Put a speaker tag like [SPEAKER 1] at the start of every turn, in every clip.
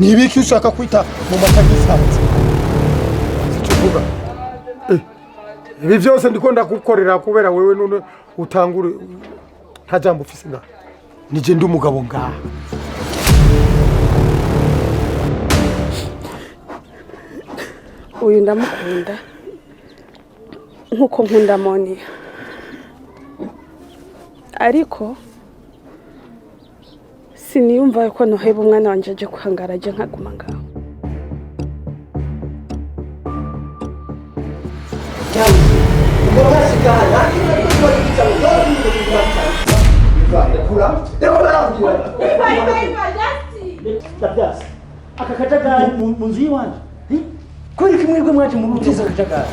[SPEAKER 1] nibiki ushaka kwita mu matagisanze sicuvuga ibi byose ndiko ndagukorera kubera wewe none utangure nta jambo ufise ngaha nije ndi umugabo ngaha
[SPEAKER 2] uyu ndamukunda nkuko nkunda Monia ariko siniyumva yuko noheba umwana wanje aje kwangara aje nkaguma ngaho
[SPEAKER 3] aka kajagari mu nzu y'iwanje kubera ko mwebwe mwaje mu guteza akajagari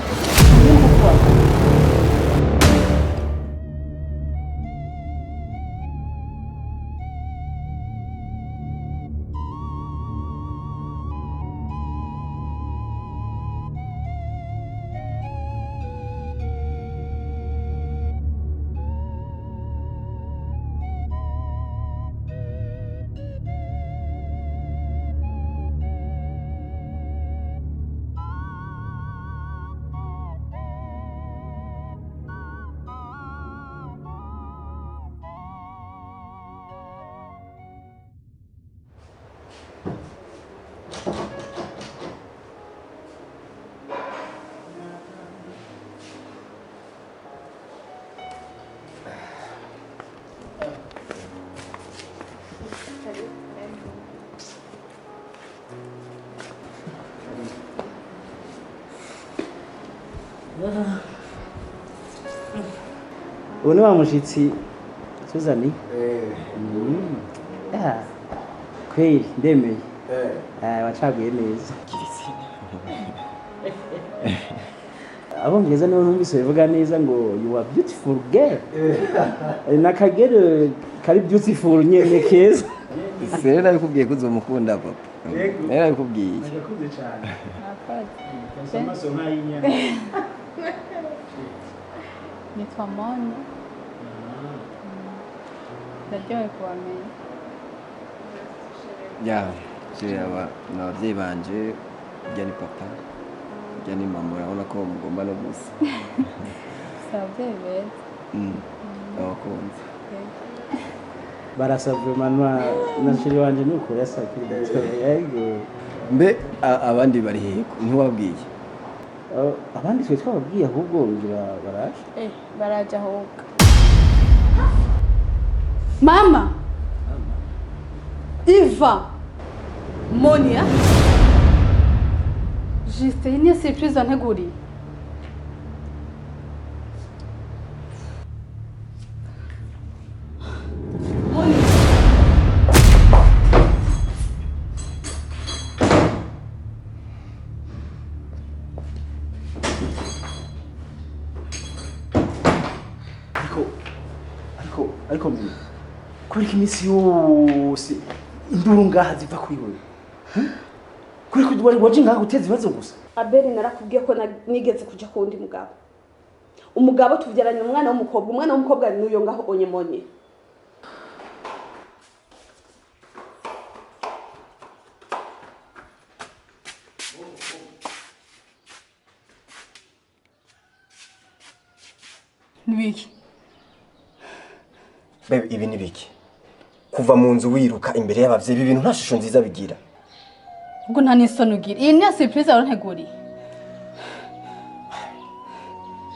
[SPEAKER 3] ubu ni wa mushitsi Suzani kweli ndemeye wacaguye neza abongereza nibo numvise bivuga neza ngo you are beautiful girl nakagere kari beautiful nyene keza
[SPEAKER 4] Sera nabikubwiye ko uzomukunda papa. Nera nabikubwiye.
[SPEAKER 3] nagakunze cyane amaso nk'ayinyana
[SPEAKER 5] nitwa Monia ndaryohewe kubamenya
[SPEAKER 4] Ya, n'ababyeyi banje, ujya ni papa, ujya ni mama, urabona ko mugomba no gusa.
[SPEAKER 5] si ababyeyi beza
[SPEAKER 4] Abakunzi.
[SPEAKER 3] barasabwe manwa na shiri wanje nuko yasakira yego
[SPEAKER 4] Mbe abandi bari hehe ntiwabwiye?
[SPEAKER 3] abandi twe twababwiye ahubwo ngira baraje
[SPEAKER 5] baraje ahubwo mama Iva Monia Juste iyi ni surprise wanteguriye
[SPEAKER 3] ariko mbi kubera iminsi yose induru ngaha ziva kuri wewe kubera ko wari waje ngaha guteza ibibazo gusa
[SPEAKER 2] Abeli narakubwiye ko nigeze kuja kundi mugabo umugabo tuvyaranye umwana w'umukobwa n'uyo ngaho onye Monia
[SPEAKER 5] nibiki
[SPEAKER 6] Bebe ibi ni biki kuva mu nzu wiruka imbere y'abavyeyi ibintu nta shusho nziza bigira
[SPEAKER 5] ubwo nta n'isoni ugira iyi ni surprise wanteguriye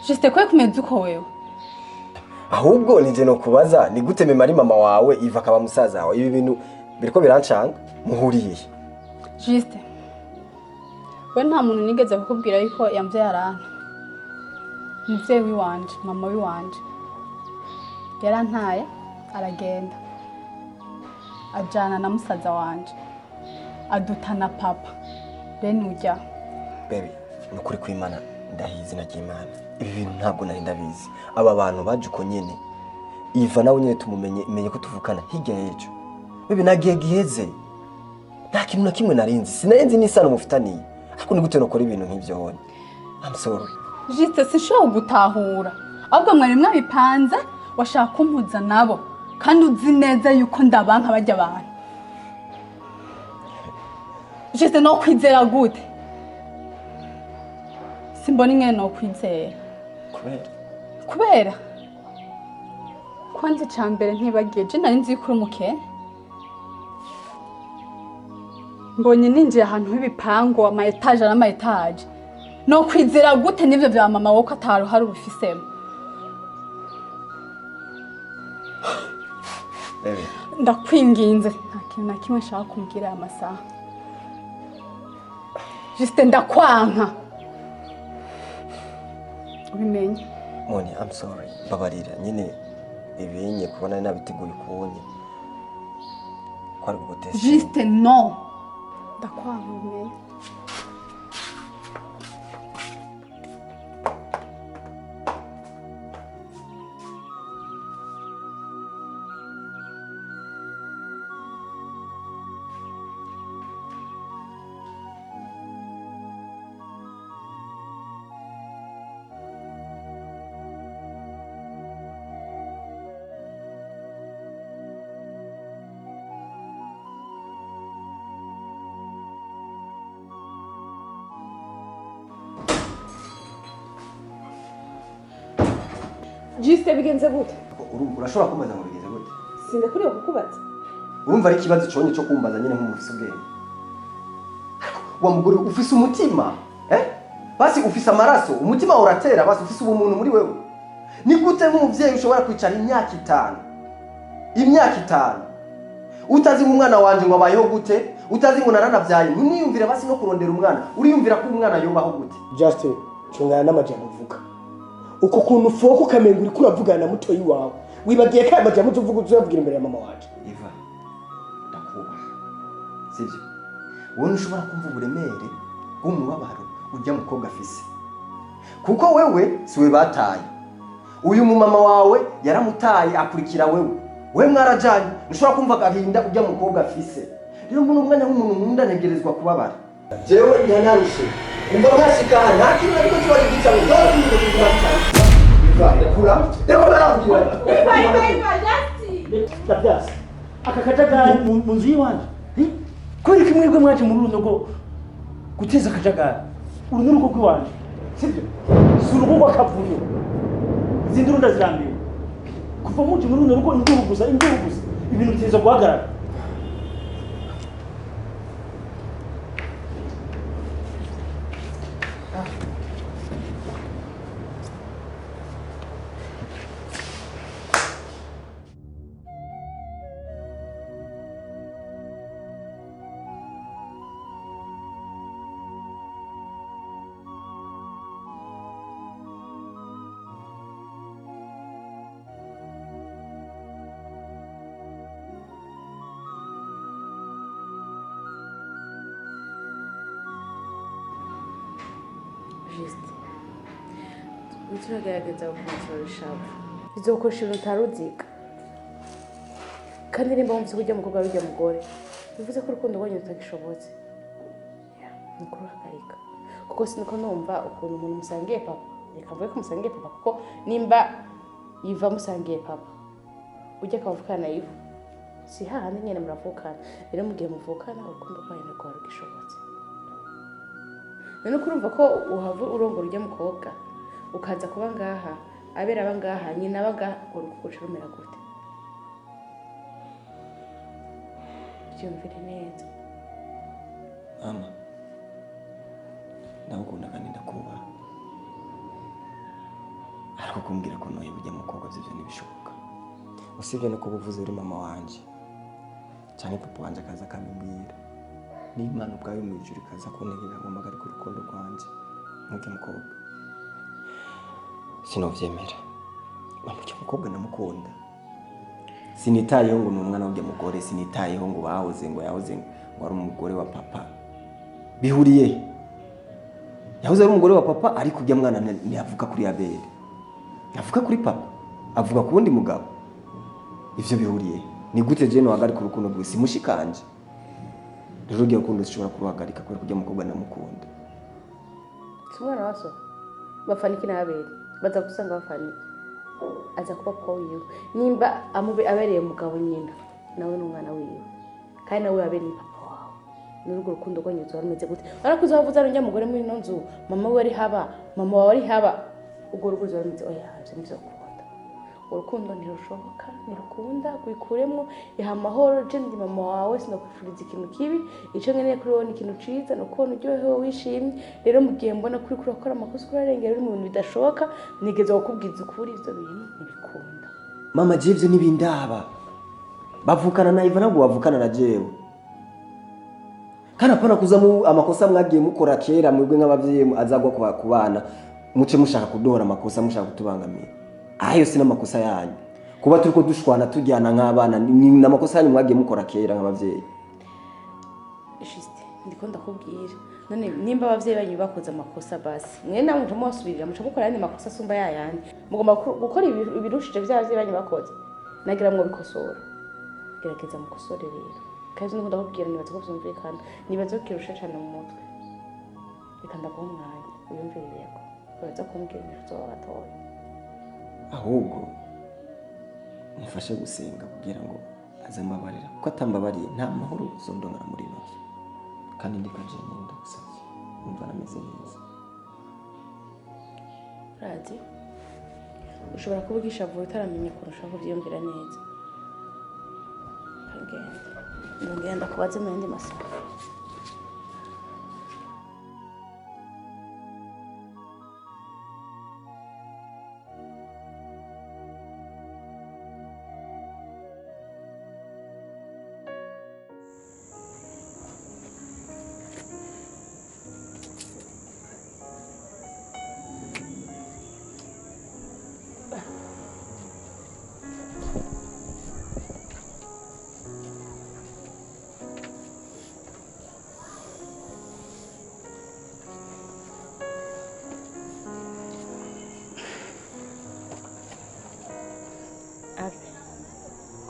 [SPEAKER 5] Juste kwe kumeze uko wewe
[SPEAKER 6] ahubwo nije no kubaza ni gute mema ari mama wawe Iva akaba musaza wawe ibi bintu biriko birancanga muhuriye
[SPEAKER 5] Juste we nta muntu nigeze kukubwira yuko yamvye arana umuvyeyi wiwanje mama wiwanje yarantaye aragenda ajana na musaza wanje adutana papa bene ujya
[SPEAKER 6] Bebe nukuri kwimana ndahizi na Imana ibi bintu ntabwo nari ndabizi aba bantu baje uko nyene Iva nawe nyene tumumenye ko tuvukana hirya y'ejo Bebe nagiye giheze nta kintu na kimwe narinzi sinarinzi n'isano mufitaniye ariko ni gute nokora ibintu nk'ivyo hone I'm sorry
[SPEAKER 5] Juste sinshobora gutahura ahubwo mwari mwabipanze washaka kumpuza nabo kandi uzi neza yuko ndabanka bajya abantu Juste no kwizera gute? Simbona ingene no kwizera. Kubera? Kwanza icambere ntibagiye je nari nzi kuri umukene. Mbonye ninjiye ahantu h'ibipango ama etage n'ama etage. No kwizera gute nivyo vya mama wowe atari hari ubifisemo.
[SPEAKER 6] Baby.
[SPEAKER 5] Ndakwinginze nta kintu na kimwe nshaka kumbwira aya masaha. Juste ndakwanka. Ubimenye.
[SPEAKER 6] Moni, I'm sorry. Babarira nyine ibinye kubona nabiteguye kubonye. Kwari gutesha.
[SPEAKER 5] Juste no. Ndakwanka ubimenye.
[SPEAKER 2] Juste bigenze gute?
[SPEAKER 6] Urashobora kumbaza ngo bigenze gute?
[SPEAKER 2] Sinde kuri yo kukubaza.
[SPEAKER 6] Urumva ari ikibazo cyonye cyo kumbaza nyine nk'umufise ubwenge. Wa mugore ufise umutima, basi ufise amaraso, umutima uratera, basi ufise ubumuntu muri wewe. Ni gute nk'umuvyeyi ushobora kwicara imyaka 5? Imyaka 5. Utazi umwana wanje ngo abayeho gute? Utazi ngo naranavyaye. Ntuniyumvira basi no kurondera umwana. Uriyumvira ko umwana yobaho gute?
[SPEAKER 1] Just chungana n'amajambo uvuga. Uko kuntu foko kamenga uri kuravugana na mutoyi wawe. Wibagiye ko amajambo uvuga uzovugira imbere ya mama wacu.
[SPEAKER 6] Eva, ndakubaha. Sivyo? Wowe ushobora kumva uburemere bw'umubabaro ujya mukobwa afise. Kuko wewe siwe bataye. Uyu mumama wawe yaramutaye akurikira wewe. We mwarajanye, ushobora kumva gahinda ujya mukobwa afise. Rero mbona umwana w'umuntu nkunda ntegerezwa kubabara. Jewe nyanarushe. Umva mwashika nta kintu ariko cyari gicawe cyose mu buzima bwawe. Kura. Rero baravugira.
[SPEAKER 3] Ndabyasa. Aka kajagari mu nzu yiwanje. Kweri kimwebwe mwaje muri runo guteza akajagari. Uru n'urugo rw'iwanje. Sibyo? Si urugo rw'akavuyo. Izindi runda zirambiwe. Kuva muje muri runo rugo induru gusa. Ibintu biteza guhagarara.
[SPEAKER 2] Juste. Turagerageza gukontorora ishavu. Bizokoresha ibintu utaruziga. Kandi nimba wumvise kujya mukobwa bijya mugore. Bivuze ko urukundo rwanyu rutagishobotse. Ni kuruhagarika. Kuko siniko numva ukuntu umuntu musangiye papa. Reka mvuge ko musangiye papa kuko nimba yiva musangiye papa. Ujya akavukana yivu. Si hahandi nyene muravukana. Rero mugihe muvukana urukundo rwanyu ntabwo rugishobotse. None kurumva ko uhava urongora ujya mukobwa ukaza kuba ngaha abera abangaha nyina abaga urukuco rumera gute byumvire neza
[SPEAKER 6] mama ndagukunda kandi ndakubaha ariko kumbwira ko noye ujya mukobwa byo ntibishoboka usibye no kubuvuze uri mama wanje cyane papa wanje akaza kamimbwira ni imana ubwayo mu ijuru kaza kuntegera ngo magari ku rukundo rwanje nk'uko mukobwa sinovyemera bamuke mukobwa namukunda sinitayeho ngo numwana w'ujya mugore sinitayeho ngo bahoze ngo yahoze ngo ari umugore wa papa bihuriye yahoze ari umugore wa papa ariko ujya mwana ntiyavuka kuri Abeli yavuka kuri papa avuga ku wundi mugabo ivyo bihuriye ni gute je no hagari ku rukundo rw'isi mushikanje rero ugiye rukundo zishobora kuruhagarika kubera kujya mukobwa namukunda
[SPEAKER 2] Simwana waso bafaniki na Abeli baza gusanga bafaniki aza kuba papa wiwe nimba amube abereye mugabo nyina nawe n'umwana wiwe kandi nawe Abeli ni papa wawe n'urwo rukundo rwanyu ruba rumeze gute barakuze bavuze ari njya mugore muri ino nzu mama we ari haba mama wawe ari haba ubwo rugo ruba rumeze oya ibyo nibyo gukunda urukundo ntirushoboka ntirukunda rwikuremo iha amahoro je ndi mama wawe sinakwifuriza ikintu kibi icyo nkeneye kuri wowe ni ikintu ciza no kubona uryohewe wishimye rero mu gihe mbona kuri kurakora amakosa urarengera uri mu bintu bidashoboka nigeze kukubwiza ukuri ivyo bintu ntibikunda
[SPEAKER 6] mama jevye n'ibindaba bavukana na Iva nabwo bavukana na jewe kana pana kuzamu amakosa mwagiye mukora kera mwebwe nk'abavyeyi azagwa ku bana muce mushaka kudohora amakosa mushaka kutubangamira ayo sina amakosa yanyu kuba turiko dushwana tujyana nk'abana ni amakosa yanyu mwagiye mukora kera nk'abavyeyi
[SPEAKER 2] Juste ndiko ndakubwira none nimba abavyeyi banyu bakoze amakosa basi mwe namwe muje musubirira muce gukora yandi makosa asumba yayandi mugomba gukora ibirushije by'abavyeyi banyu bakoze nagira mwo bikosora gerageza mukosore rero kandi ndiko ndakubwira nibaza ko byumvikana nibaza ko kirusha cyane mu mutwe reka ndaguha umwanya uyumvirireko uraza kumbwira ibyo watoye
[SPEAKER 6] ahubwo mufashe gusenga kugira ngo azambabarira kuko atambabariye nta mahoro zondongana muri ino nzu kandi ndikaje nenda gusavye umva nameze neza
[SPEAKER 2] Radi ushobora kuvugisha vuba utaramenya kurusha kuvyumvira neza ngenda kubaza mu yandi masaha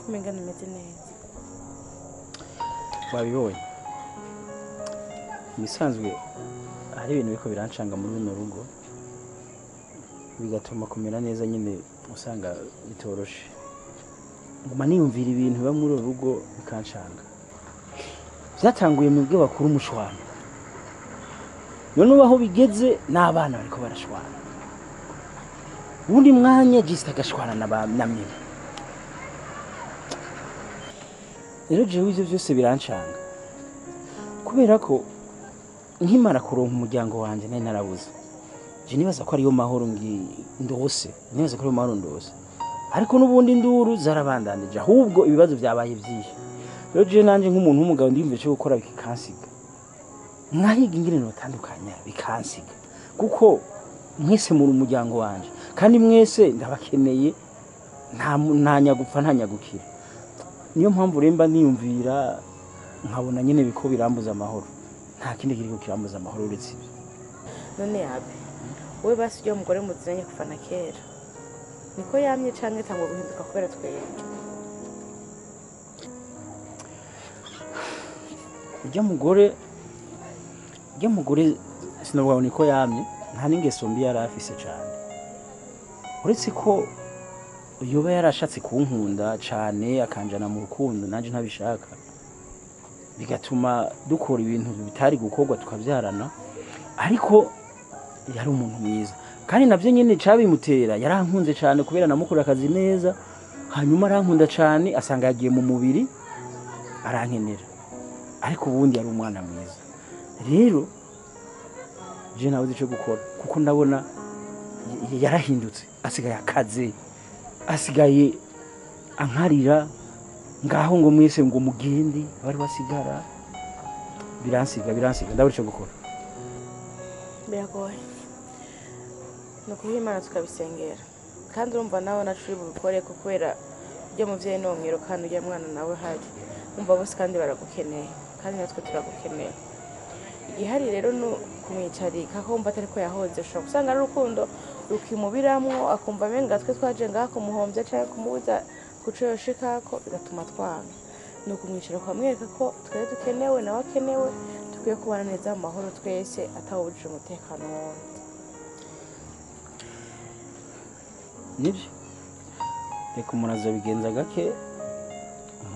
[SPEAKER 2] kumengana meze neza
[SPEAKER 3] wabibonye misanzwe hari ibintu biko birancanga muri runo rugo bigatuma kumera neza nyine usanga bitoroshe nguma niyumvira ibintu biba muri rugo bikancanga byatanguye mu bwe bakuru umushwana none ubaho bigeze n'abana bariko barashwana ubundi mwanya jista agashwana na mwe rero jewe ivyo vyose birancanga kubera ko nkimara kuronka umuryango wanje nari narabuze je nibaza ko ariyo mahoro ndose nibaza ko ariyo mahoro ndose ariko n'ubundi induru zarabandanije ahubwo ibibazo byabaye byinshi rero je nanje nk'umuntu w'umugabo ndimve cyo gukora bikansiga mwahiga ingene notandukanya bikansiga kuko mwese muri umuryango wanje kandi mwese ndabakeneye nta nyagupfa nta nyagukira niyo mpamvu remba niyumvira nkabona nyene biko birambuza amahoro nta kindi kiriko kirambuza amahoro uretse
[SPEAKER 2] none yabe we basi iyo mugore muziranye kuva na kera niko yamye canke tango guhinduka kubera twebwe ujya mugore sinavuga niko yamye nta n'ingeso mbi yari afise cane uretse ko yoba yarashatse kunkunda cane akanjana mu rukundo nanje ntabishaka bigatuma dukora ibintu bitari gukorwa tukavyarana ariko yari umuntu mwiza kandi navyo nyene cabimutera yarankunze cane kubera namukora akazi neza hanyuma arankunda cane asanga yagiye mu mubiri arankenera ariko ubundi yari umwana mwiza rero je nabuze ico gukora kuko ndabona yarahindutse asigaye akaze asigaye ankarira ngaho ngo mwese ngo mugende bari basigara biransiga ndabura ico gukora biragoye no kuhimana tukabisengera kandi urumva nawe nacuri bubikore ko kubera ibyo muvyeyi nomwiro kandi ujya mwana nawe hari umva bose kandi baragukeneye kandi natwe turagukeneye igihari rero no kumwicarika ko umva atari ko yahoze ushobora gusanga ari urukundo rukimubiramwo akumva menga twe twaje ngaha kumuhombya canke kumubuza kuco yoshikako bigatuma twanga ni ukumwicara ukamwereka ko twari dukenewe nawe akenewe dukwiye kubana neza mu mahoro twese atawubujije umutekano wundi
[SPEAKER 3] nibyo reka umuntu azobigenza gake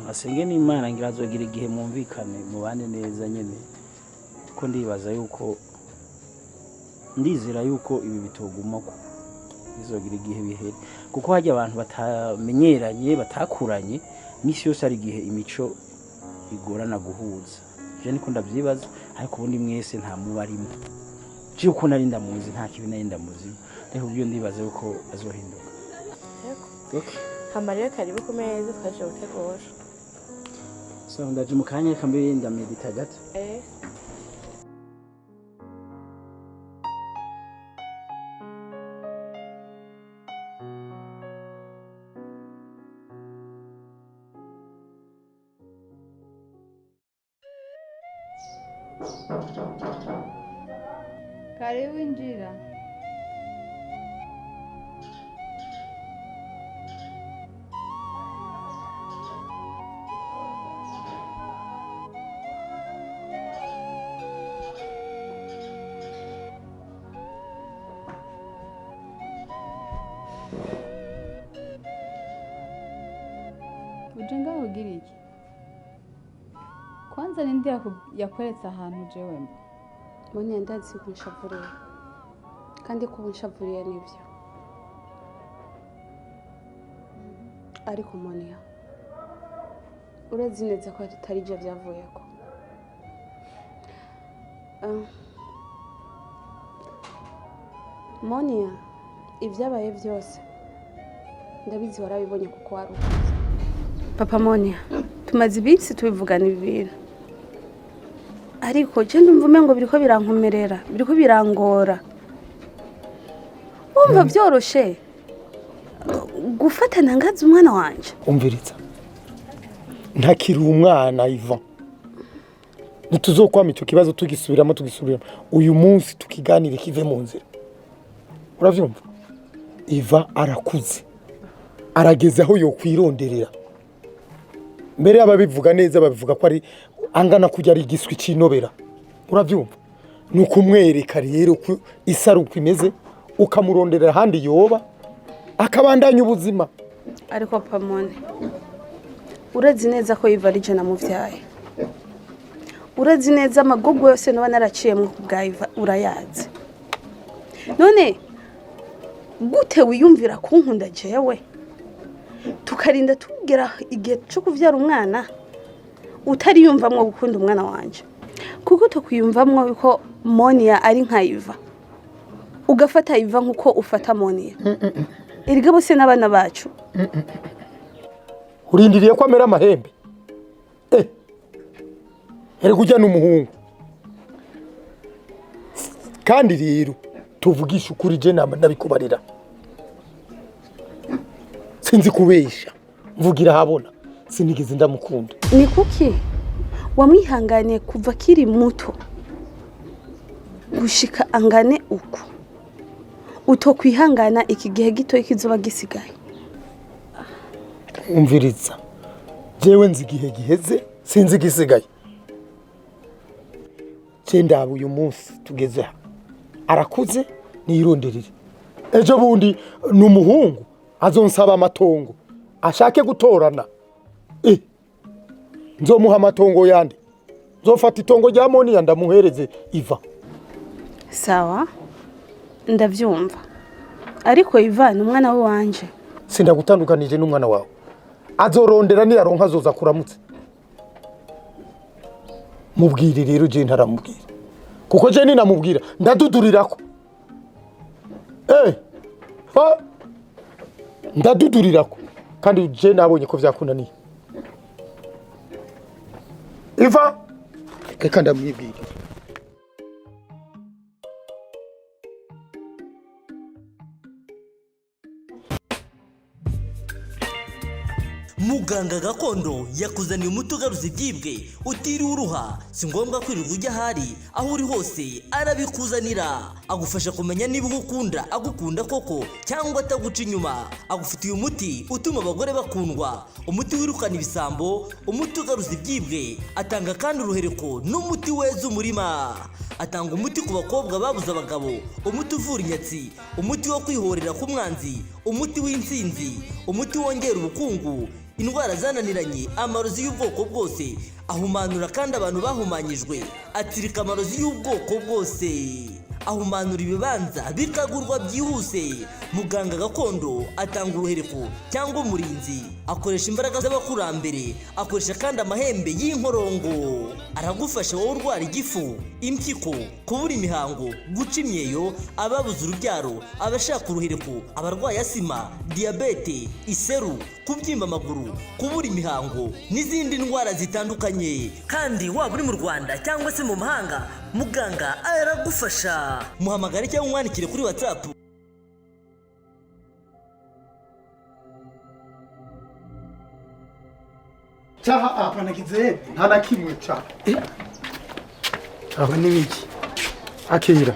[SPEAKER 3] asenge n'Imana ngira azogira igihe mwumvikane mubane neza nyene ko ndibaza yuko ndizera yuko ibi bitoguma ko bizogira igihe bihere kuko hajya abantu batamenyeranye batakuranye n'isi yose ari igihe imico igorana guhuza je niko ndavyibaza ariko ubundi mwese nta mubarimo je uko nari ndamuzi nta kibi nari ndamuzi ariko byo ndibaza yuko azohinduka
[SPEAKER 2] yego hamarira karibu ku meza twaje gutegura
[SPEAKER 3] so ndaje mu kanya kambe ndamedita gato
[SPEAKER 7] Karibu injira. Ujinga ugira iki? Kwanza nindi yakweretse ahantu jewe mba.
[SPEAKER 2] Moni ndazi kunshavuriye kandi ko unshavuriye nivyo ariko Monia urazi neza ko atari je byavuyeko Monia ibyabaye byose ndabizi warabibonye kuko warukuze Papa Monia tumaze ibisi tubivugana ibintu ariko je ndumvume ngo biriko birankomerera biriko birangora umva byoroshe gufatana ngazi umwana wanje
[SPEAKER 1] umviriza ntakiri umwana Ivan nituzokwama icyo kibazo tugisubiramo uyu munsi tukiganire kive mu nzira uravyumva Ivan arakuze arageze aho yo kwironderera mbere ababivuga neza babivuga ko ari angana kujya ari igiswi cinobera uravyumva nukumwereka rero ko isaruko imeze ukamuronderera handi yoba akabandanya ubuzima
[SPEAKER 2] ariko Pamone urazi neza ko Iva ari je namuvyaye urazi neza amagogo yose no banaraciyemwe kubwa Iva urayazi none gute wiyumvira kunkunda jewe tukarinda tugera igihe cyo kuvyara umwana utari yumvamwe gukunda umwana wanje kuko tokwiyumvamwe ko Monia ari nka Iva ugafata Iva nkuko ufata Monia erega bose n'abana bacu
[SPEAKER 1] urindiriye ko amera amahembe erega ujya n'umuhungu kandi rero tuvugisha ukuri je nabikubarira sinzi kubesha mvugira habona sinigeze ndamukunda
[SPEAKER 2] ni kuki wamwihanganiye kuva kiri muto gushika angane uko utokwihangana iki gihe gito ikizoba gisigaye
[SPEAKER 1] umviriza jewe nzi igihe giheze sinzi gisigaye cenda uyu munsi tugeze arakuze nironderere ejo bundi n'umuhungu azonsaba amatongo ashake gutorana nzomuha amatongo yandi nzofata itongo rya Monia ndamuhereze Iva
[SPEAKER 2] sawa ndavyumva ariko Iva n'umwana we wanje
[SPEAKER 1] sindagutandukanije n'umwana wawe azorondera ni aronka azoza kuramutse mubwire rero je ntaramubwira kuko je ninamubwira ndadudurirako ndadudurirako kandi je nabonye ko vyakunaniye Iva reka ndamwibwira
[SPEAKER 8] Muganga gakondo yakuzaniye umuti ugaruza ibyibwe utiriwe uruha si ngombwa kwirirwa ujya ahari aho uri hose arabikuzanira agufasha kumenya niba ugukunda agukunda koko cyangwa ataguca inyuma. Agufitiye umuti utuma abagore bakundwa, umuti wirukana ibisambo, umuti ugaruza ibyibwe. Atanga kandi uruhereko n'umuti weza umurima. Atanga umuti ku bakobwa babuze abagabo, umuti uvura inyatsi, umuti wo kwihorera ku mwanzi, umuti w'insinzi, umuti wongera ubukungu, indwara zananiranye, amarozi y'ubwoko bwose. Ahumanura kandi abantu bahumanyijwe, atsirika amarozi y'ubwoko bwose. Ahumanura ibibanza bikagurwa byihuse. Muganga gakondo atanga uruhereko cyangwa umurinzi, akoresha imbaraga z'abakurambere, akoresha kandi amahembe y'inkorongo. Aragufasha wowe urwara igifu, impyiko, kubura imihango, guca imyeyo, ababuze urubyaro, abashaka uruhereko, abarwaye asima, diyabete, iseru, kubyimba amaguru, kubura imihango n'izindi ndwara zitandukanye. Kandi waba uri mu Rwanda cyangwa se mu mahanga, muganga aragufasha. Muhamagare cyangwa umwandikire kuri WhatsApp.
[SPEAKER 1] Chaha hapa nagize nta na kimwe cha. Aba ni iki? Akira.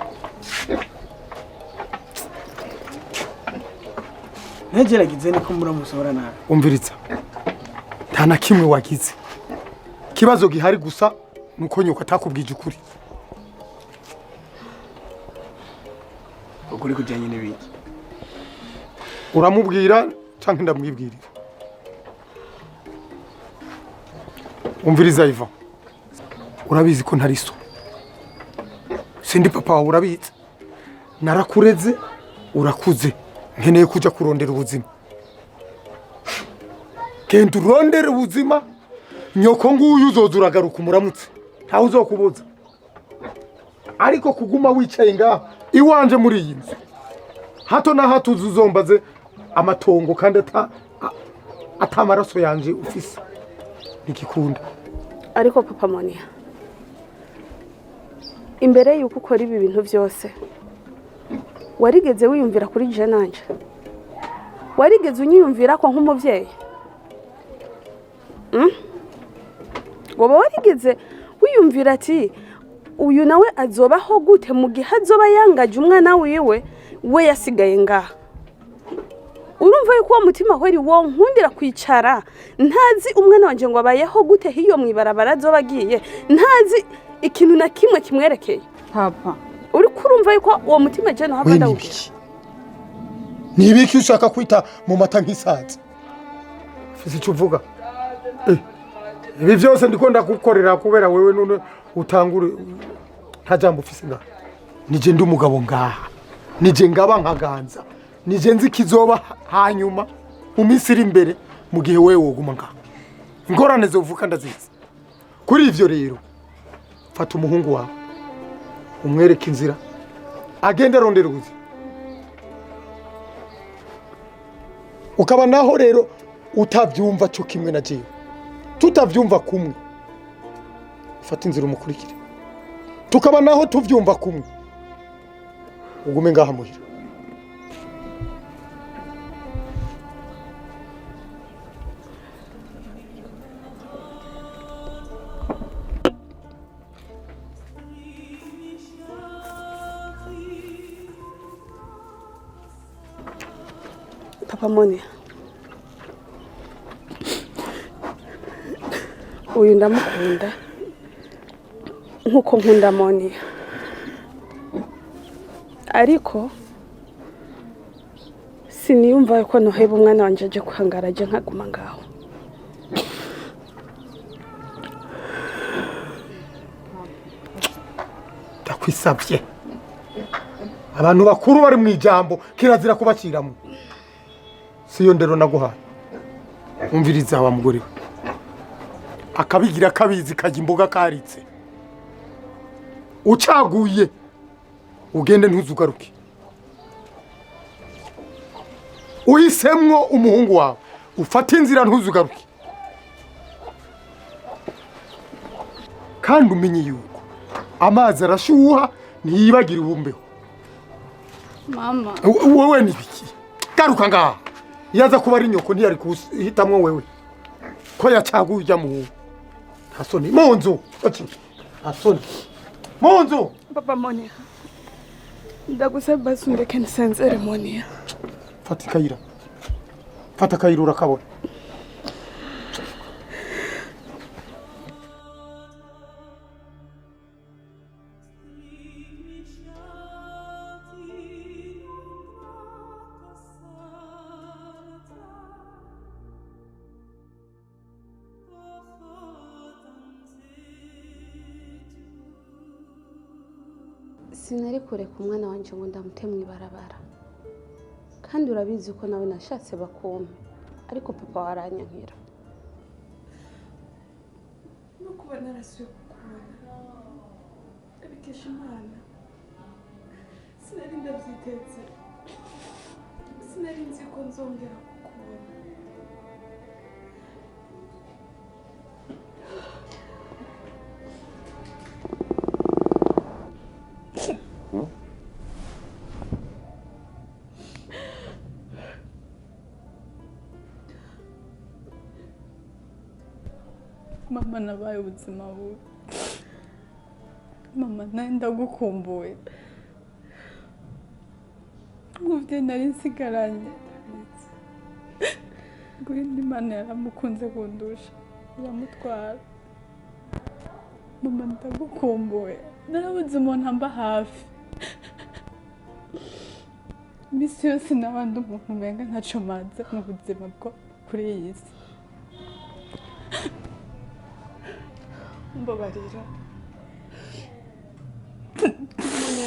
[SPEAKER 3] Ntegeragize niko muramusohora nawe.
[SPEAKER 1] Umviritsa. Nta na kimwe wagize. Kibazo gihari gusa nuko nyoko atakubwije ukuri.
[SPEAKER 3] Ukuri kujyanye n'ibiki?
[SPEAKER 1] Uramubwira cyangwa ndamwibwirira? Umviriza Iva. Urabizi ko ntari so. Sindi papa wawe urabizi. Narakureze, urakuze. Nkeneye kuja kurondera ubuzima. Genda urondera ubuzima. Nyoko nguyu uzoza uragaruka umuramutse. Ntawe uzokubuza. Ariko kuguma wicaye ngaha iwanje muri iyi nzu. Hato na hato uzombaze amatongo kandi atamaraso yanje ufise. Nikikunda.
[SPEAKER 2] Ariko papa Monia, imbere yuko ukora ibi bintu byose, warigeze wiyumvira kuri je nanje? Warigeze unyiyumvira ko nk'umuvyeyi? Woba warigeze wiyumvira ati uyu nawe azobaho gute mu gihe azoba yangaje umwana wiwe we yasigaye ngaha? Urumva yuko uwo mutima hweri wo nkundira kwicara, ntazi umwana wanje ngo abayeho gute hiyo mwibarabara azoba agiye, ntazi ikintu na kimwe kimwerekeye.
[SPEAKER 7] Papa,
[SPEAKER 2] uri kurumva yuko uwo mutima je no hava ndawugira?
[SPEAKER 1] Nibiki ushaka kwita mu mata nk'isazi? Fisi cuvuga. Ibi byose ndikunda gukorera kubera wewe none utangure nta jambo ufise ngaha. Nije ndi umugabo ngaha. Nije ngaba nkaganza. Nije nzi kizoba hanyuma mu minsi iri imbere mu gihe wewe woguma ngaha. Ingorane zovuka ndazizi. Kuri ivyo rero fata umuhungu wawe umwereke inzira agende arondera ubuzima. Ukaba naho rero utavyumva cyo kimwe na jewe, tutavyumva kumwe, fata inzira umukurikire. Tukaba naho tuvyumva kumwe, ugume ngaha muhira.
[SPEAKER 2] Papa Monia, uyu ndamukunda nkuko nkunda Monia, ariko siniyumva yuko noheba umwana wanje aje kwangaraje nkaguma ngaho.
[SPEAKER 1] Ndakwisabye, abantu bakuru bari mu ijambo kirazira kubaciramo. Siyo ndero naguhaye. Umviriza wa mugore we. Akabigira kabizi kajya imboga karitse. Ucaguye ugende ntuzugaruke. Uhisemwo umuhungu wawe ufata inzira ntuzugaruke. Kandi umenye yuko amazi arashuha ntiyibagira ubumbeho.
[SPEAKER 5] Mama,
[SPEAKER 1] Wowe ni biki? Garuka ngaha. Yaza kuba ari nyoko ntiyari kuhitamwo wewe. Ko yacaguye ujya mu Hasoni monzo. Hasoni. Monzo.
[SPEAKER 2] Papa Monia, ndagusaba basi undeke nisenzere Monia.
[SPEAKER 1] Fata ikayira. Fata akayira urakabona.
[SPEAKER 2] Sinari kureka umwana wanje ngo ndamute mu ibarabara. Kandi urabizi ko nawe nashatse bakumpe. Ariko papa waranyankira.
[SPEAKER 9] No kuba narasuye kukubona. Abikesha Imana. Sinari ndabyitetse. Sinari nzi ko nzongera kukubona.
[SPEAKER 5] Mama nabaye ubuzima bubi. Mama ndagukumbuye. Nguvye nari nsigaranye. Guhindi Imana yaramukunze kundusha. Iramutwara. Mama ndagukumbuye. Narabuze umuntu amba hafi. Misi yose n'abandi umuntu umenga ntaco maze mu buzima bwo kuri iyi si.
[SPEAKER 9] Mbabarira.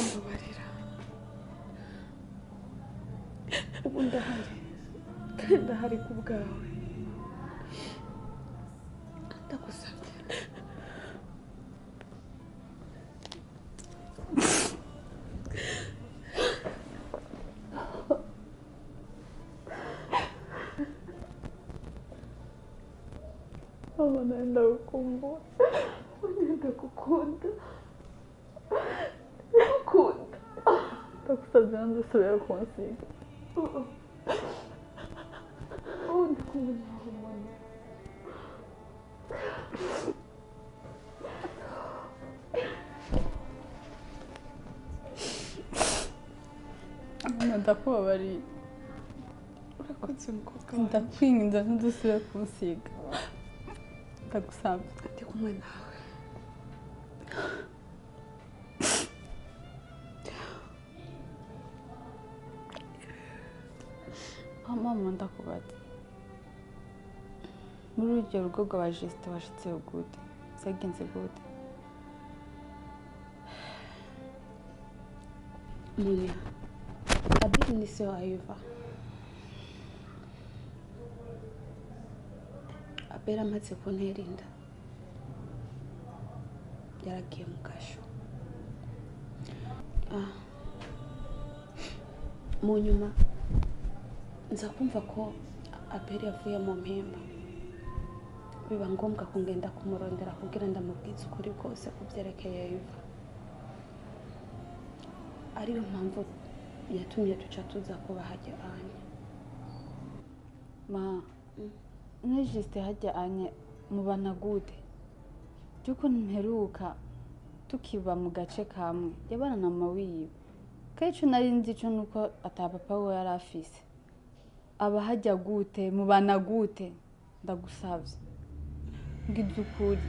[SPEAKER 9] Mbabarira. Ubu ndahari. Kandi ndahari ku bwawe. Ndagusabye.
[SPEAKER 5] Mama ndagukumbuye.
[SPEAKER 9] Ndagukunda.
[SPEAKER 5] Ndagusabye ndasubira kunsiga.
[SPEAKER 9] Ndi kumwe nawe Monia.
[SPEAKER 5] Mama ndakubabariye.
[SPEAKER 9] Urakoze mukobwa.
[SPEAKER 5] Ndakwinginze ntudusubire kunsiga. Ndagusabye.
[SPEAKER 9] Ndi kumwe nawe.
[SPEAKER 5] Mama ndakubaza. Muri urwo rugo rwa Justin washitseho gute? Byagenze gute?
[SPEAKER 2] Monia. Abiri ni se wa Eva. Abera amaze kuntera inda. Yaragiye mu kasho. Mu nyuma nza kumva ko Abera yavuye mu mpemba. Biba ngombwa ko ngenda kumurondera kugira ndamubwize ukuri kose kubyerekeye Eva. Ariyo mpamvu yatumye tuca tuza kuba hajya anye.
[SPEAKER 5] Ma, Justin hajya anye mubana gute? Byuko nteruka tukiba mu gace kamwe. Yabana na mama wiwe. Kaicu nari nzi cyo nuko atapapa we yari afise. Aba hajya gute mubana gute? Ndagusavye. Ngize ukuri.